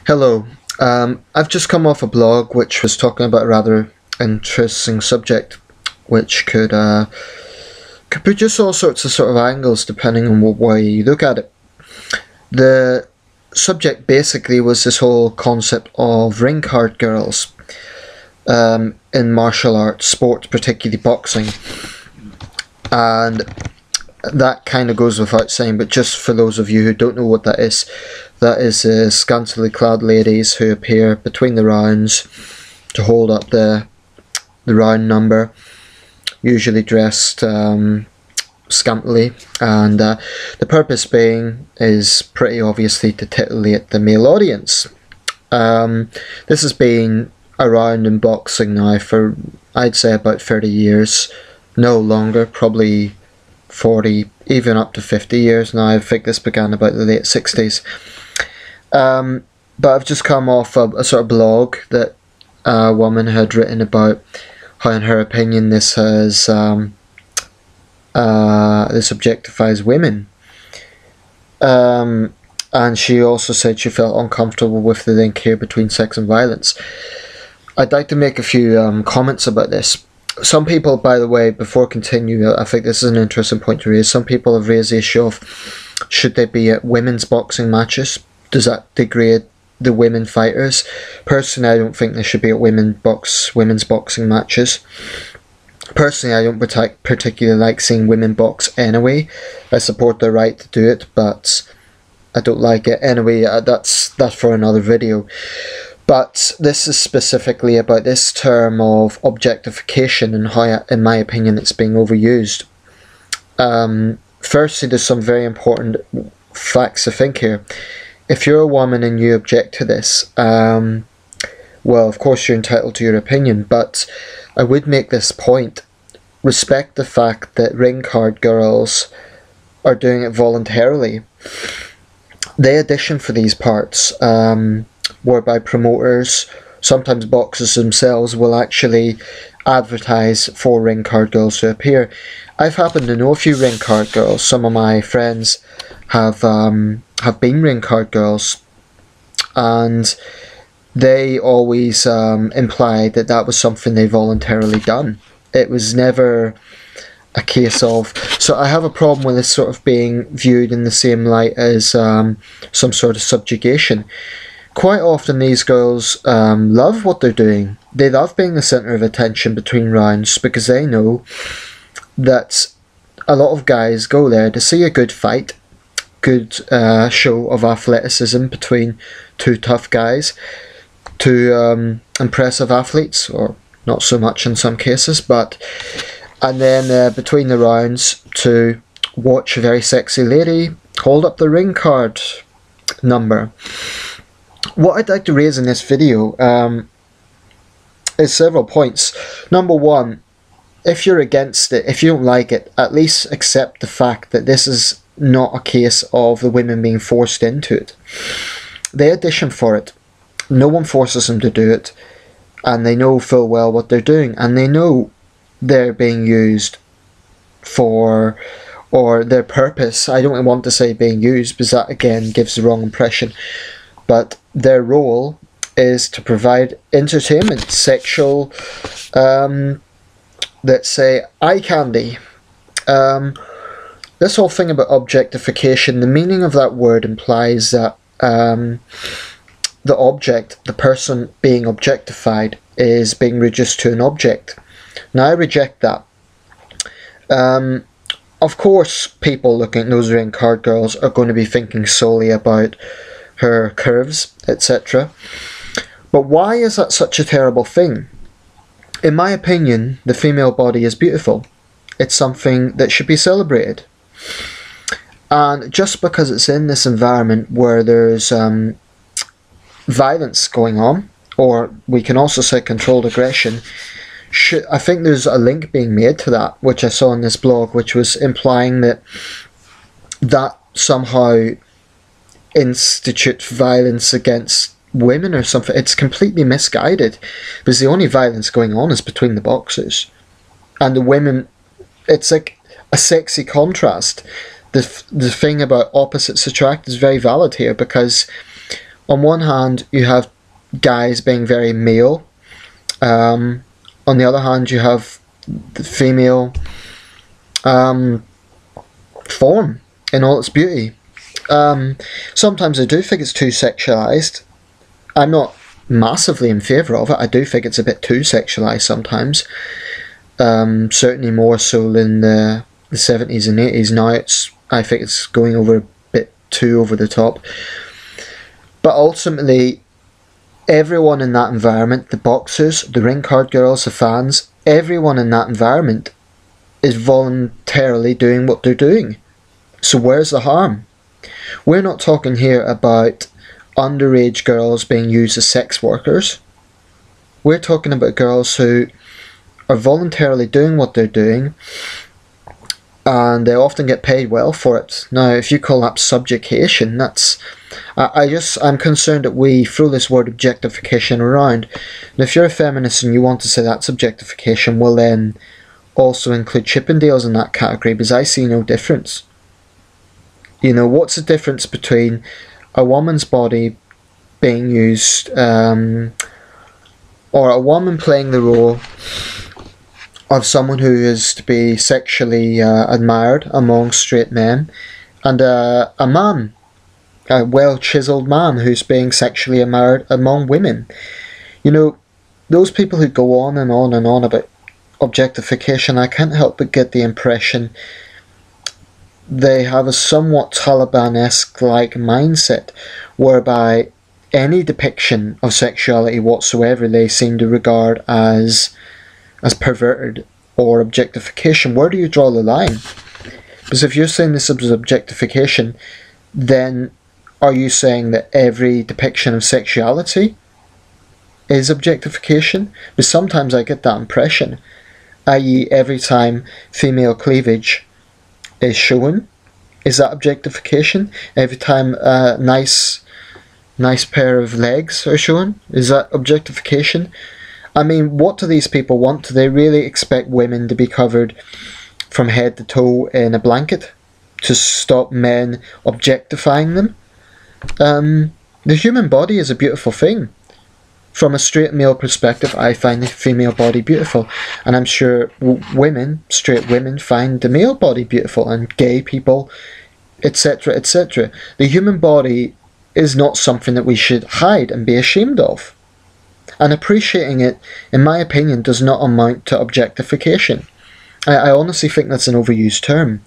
Hello. I've just come off a blog which was talking about a rather interesting subject, which could produce all sorts of sort of angles depending on what way you look at it. The subject basically was this whole concept of ring card girls in martial arts, sports, particularly boxing, and that kind of goes without saying, but just for those of you who don't know what that is scantily clad ladies who appear between the rounds to hold up the round number, usually dressed scantily, and the purpose being is pretty obviously to titillate the male audience. This has been around in boxing now for, I'd say, about 30 years, no longer, probably 40, even up to 50 years now. I think this began about the late 60s. But I've just come off a sort of blog that a woman had written about how, in her opinion, this objectifies women. And she also said she felt uncomfortable with the link here between sex and violence. I'd like to make a few comments about this. Some people, by the way, before continuing, I think this is an interesting point to raise. Some people have raised the issue of, should they be at women's boxing matches? Does that degrade the women fighters? Personally, I don't think they should be at women's boxing matches. Personally, I don't particularly like seeing women box anyway. I support their right to do it, but I don't like it. Anyway, that's for another video. But this is specifically about this term of objectification and how, in my opinion, it's being overused. Firstly, there's some very important facts to think here. If you're a woman and you object to this, well, of course you're entitled to your opinion, but I would make this point. Respect the fact that ring card girls are doing it voluntarily. They audition for these parts, whereby promoters, sometimes boxers themselves, will actually advertise for ring card girls to appear. I've happened to know a few ring card girls. Some of my friends have been ring card girls, and they always implied that that was something they voluntarily done. It was never a case of... So I have a problem with this sort of being viewed in the same light as some sort of subjugation. Quite often these girls love what they're doing. They love being the centre of attention between rounds because they know that a lot of guys go there to see a good fight, good show of athleticism between two tough guys, two impressive athletes, or not so much in some cases, and then between the rounds to watch a very sexy lady hold up the ring card number. What I'd like to raise in this video is several points. Number one, if you're against it, if you don't like it, at least accept the fact that this is not a case of the women being forced into it. They audition for it. No one forces them to do it, and they know full well what they're doing, and they know they're being used for, or their purpose. I don't want to say being used because that again gives the wrong impression. But their role is to provide entertainment, sexual, let's say, eye candy. This whole thing about objectification, the meaning of that word implies that the object, the person being objectified, is being reduced to an object. Now I reject that. Of course, people looking at those ring card girls are going to be thinking solely about her curves, etc. But why is that such a terrible thing? In my opinion, the female body is beautiful. It's something that should be celebrated. And just because it's in this environment where there's violence going on, or we can also say controlled aggression, I think there's a link being made to that, which I saw in this blog, which was implying that somehow institute violence against women or something. It's completely misguided, because the only violence going on is between the boxers, and the women. It's like a sexy contrast. The thing about opposites attract is very valid here, because On one hand, you have guys being very male. On the other hand, you have the female form in all its beauty. Sometimes I do think it's too sexualized. I'm not massively in favour of it. I do think it's a bit too sexualized sometimes. Certainly more so than the 70s and 80s. Now I think it's going over a bit too over the top. But ultimately, everyone in that environment, the boxers, the ring card girls, the fans, everyone in that environment is voluntarily doing what they're doing. So where's the harm? We're not talking here about underage girls being used as sex workers. We're talking about girls who are voluntarily doing what they're doing, and they often get paid well for it. Now, if you call that subjugation, that's... I'm concerned that we throw this word objectification around. And if you're a feminist and you want to say that's objectification, well then also include Chippendales in that category, because I see no difference. You know, what's the difference between a woman's body being used, or a woman playing the role of someone who is to be sexually admired among straight men, and a man, a well-chiseled man who's being sexually admired among women? You know, those people who go on and on and on about objectification, I can't help but get the impression they have a somewhat Taliban-esque-like mindset, whereby any depiction of sexuality whatsoever they seem to regard as perverted or objectification. Where do you draw the line? Because if you're saying this is objectification, then are you saying that every depiction of sexuality is objectification? Because sometimes I get that impression, i.e. every time female cleavage is shown, is that objectification? Every time a nice pair of legs are shown, is that objectification? I mean, what do these people want? Do they really expect women to be covered from head to toe in a blanket to stop men objectifying them? The human body is a beautiful thing. From a straight male perspective, I find the female body beautiful, and I'm sure women, straight women, find the male body beautiful, and gay people, etc., etc. The human body is not something that we should hide and be ashamed of. And appreciating it, in my opinion, does not amount to objectification. I honestly think that's an overused term.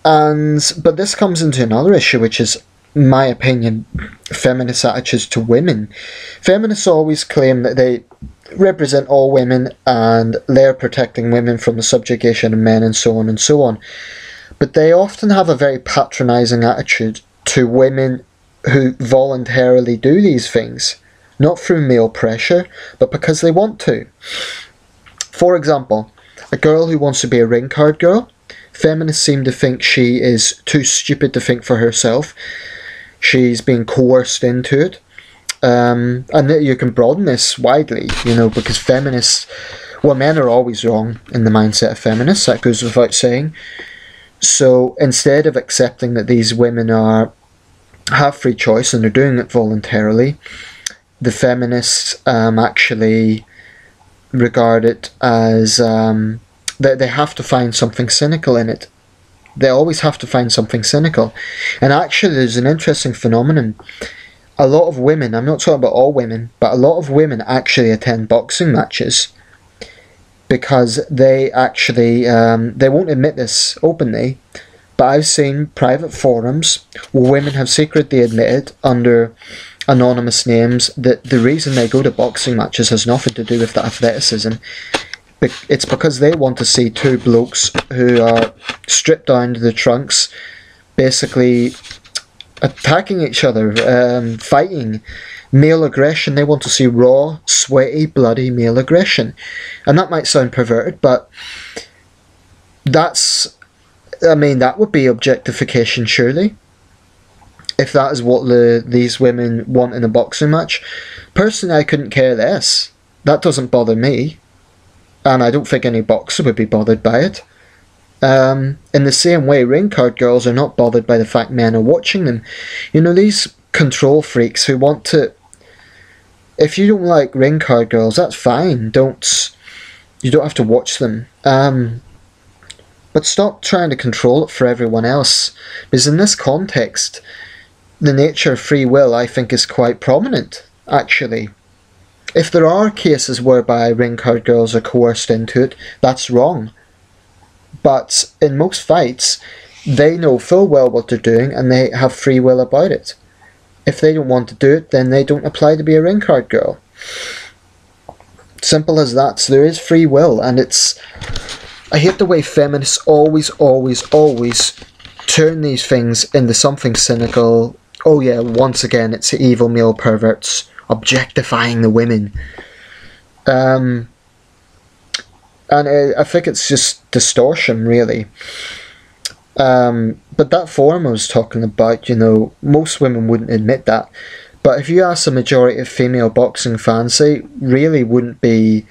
But this comes into another issue, which is, in my opinion, feminist attitudes to women. Feminists alwaise claim that they represent all women and they're protecting women from the subjugation of men and so on and so on. But they often have a very patronising attitude to women who voluntarily do these things, not through male pressure, but because they want to. For example, a girl who wants to be a ring card girl, feminists seem to think she is too stupid to think for herself. She's being coerced into it. And you can broaden this widely, you know, because feminists, well, men are always wrong in the mindset of feminists, that goes without saying. So instead of accepting that these women have free choice and they're doing it voluntarily, the feminists actually regard it as that they have to find something cynical in it. They always have to find something cynical. And actually there's an interesting phenomenon. A lot of women, I'm not talking about all women, but a lot of women actually attend boxing matches because they actually, they won't admit this openly, but I've seen private forums where women have secretly admitted under anonymous names that the reason they go to boxing matches has nothing to do with the athleticism. It's because they want to see two blokes who are stripped down to the trunks, basically attacking each other, fighting, male aggression. They want to see raw, sweaty, bloody male aggression. And that might sound perverted, but that would be objectification, surely. If that is what these women want in a boxing match. Personally, I couldn't care less. That doesn't bother me. And I don't think any boxer would be bothered by it. In the same way, ring card girls are not bothered by the fact men are watching them. You know, these control freaks who want to... If you don't like ring card girls, that's fine. You don't have to watch them. But stop trying to control it for everyone else. Because in this context, the nature of free will, I think, is quite prominent, actually. If there are cases whereby ring card girls are coerced into it, that's wrong. But in most fights, they know full well what they're doing and they have free will about it. If they don't want to do it, then they don't apply to be a ring card girl. Simple as that. So there is free will, and it's... I hate the way feminists always turn these things into something cynical. Oh yeah, once again, it's the evil male perverts objectifying the women. And I think it's just distortion, really. But that forum I was talking about, you know, most women wouldn't admit that. But if you ask the majority of female boxing fans, they really wouldn't be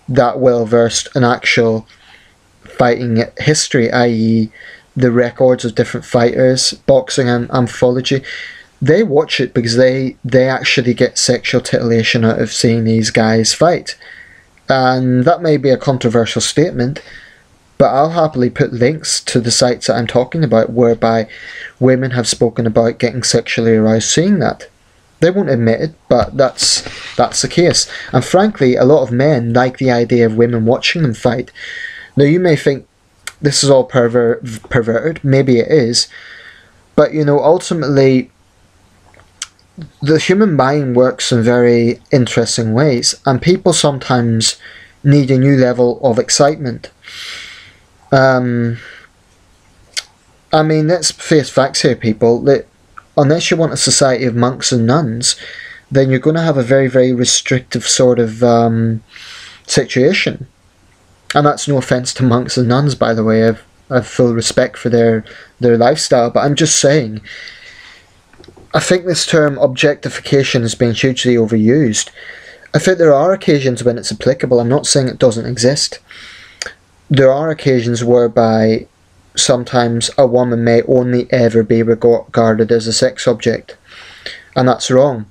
that well versed in actual fighting history, i.e. the records of different fighters, boxing and anthology. They watch it because they actually get sexual titillation out of seeing these guys fight. And that may be a controversial statement, but I'll happily put links to the sites that I'm talking about whereby women have spoken about getting sexually aroused seeing that. They won't admit it, but that's the case. And frankly, a lot of men like the idea of women watching them fight. Now you may think this is all perverted, maybe it is, but you know, ultimately the human mind works in very interesting ways, and people sometimes need a new level of excitement. I mean, let's face facts here, people, that unless you want a society of monks and nuns, then you're going to have a very, very restrictive sort of situation. And that's no offence to monks and nuns, by the way. I've full respect for their lifestyle, but I'm just saying, I think this term objectification has been hugely overused. I think there are occasions when it's applicable. I'm not saying it doesn't exist. There are occasions whereby sometimes a woman may only ever be regarded as a sex object, and that's wrong.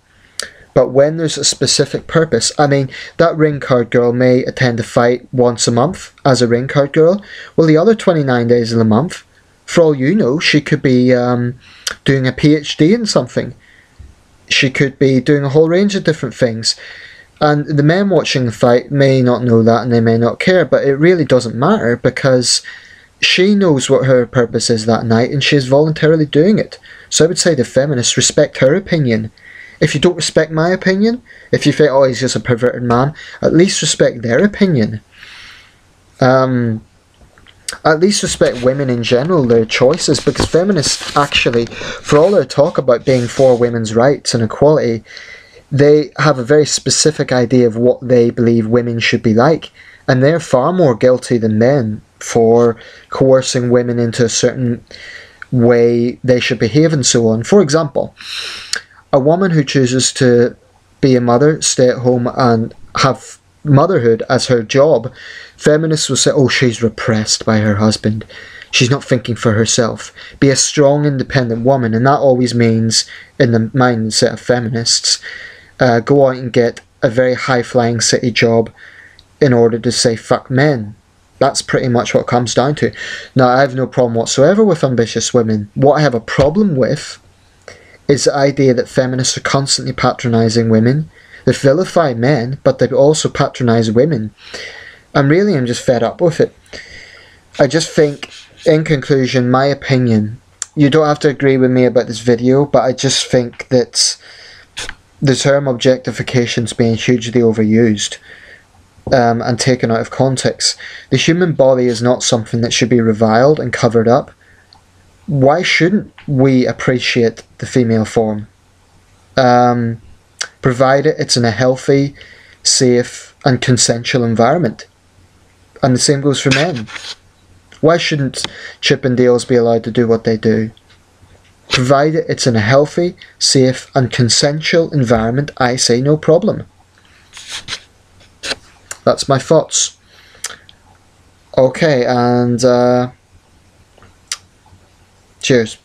But when there's a specific purpose, I mean, that ring card girl may attend a fight once a month as a ring card girl. Well, the other 29 days of the month, for all you know, she could be doing a PhD in something. She could be doing a whole range of different things. And the men watching the fight may not know that and they may not care, but it really doesn't matter because she knows what her purpose is that night and she's voluntarily doing it. So I would say to feminists, respect her opinion. If you don't respect my opinion, if you think, oh, he's just a perverted man, at least respect their opinion. At least respect women in general, their choices, because feminists actually, for all their talk about being for women's rights and equality, they have a very specific idea of what they believe women should be like, and they're far more guilty than men for coercing women into a certain way they should behave and so on. For example, a woman who chooses to be a mother, stay at home and have motherhood as her job, feminists will say, oh, she's repressed by her husband. She's not thinking for herself. Be a strong, independent woman, and that always means, in the mindset of feminists, go out and get a very high-flying city job in order to say fuck men. That's pretty much what it comes down to. Now, I have no problem whatsoever with ambitious women. What I have a problem with is the idea that feminists are constantly patronising women. They vilify men, but they also patronise women. And really, I'm just fed up with it. I just think, in conclusion, my opinion, you don't have to agree with me about this video, but I just think that the term objectification is being hugely overused and taken out of context. The human body is not something that should be reviled and covered up. Why shouldn't we appreciate the female form? Provided it's in a healthy, safe and consensual environment. And the same goes for men. Why shouldn't Chippendales be allowed to do what they do? Provided it's in a healthy, safe and consensual environment, I say no problem. That's my thoughts. Okay, and Cheers.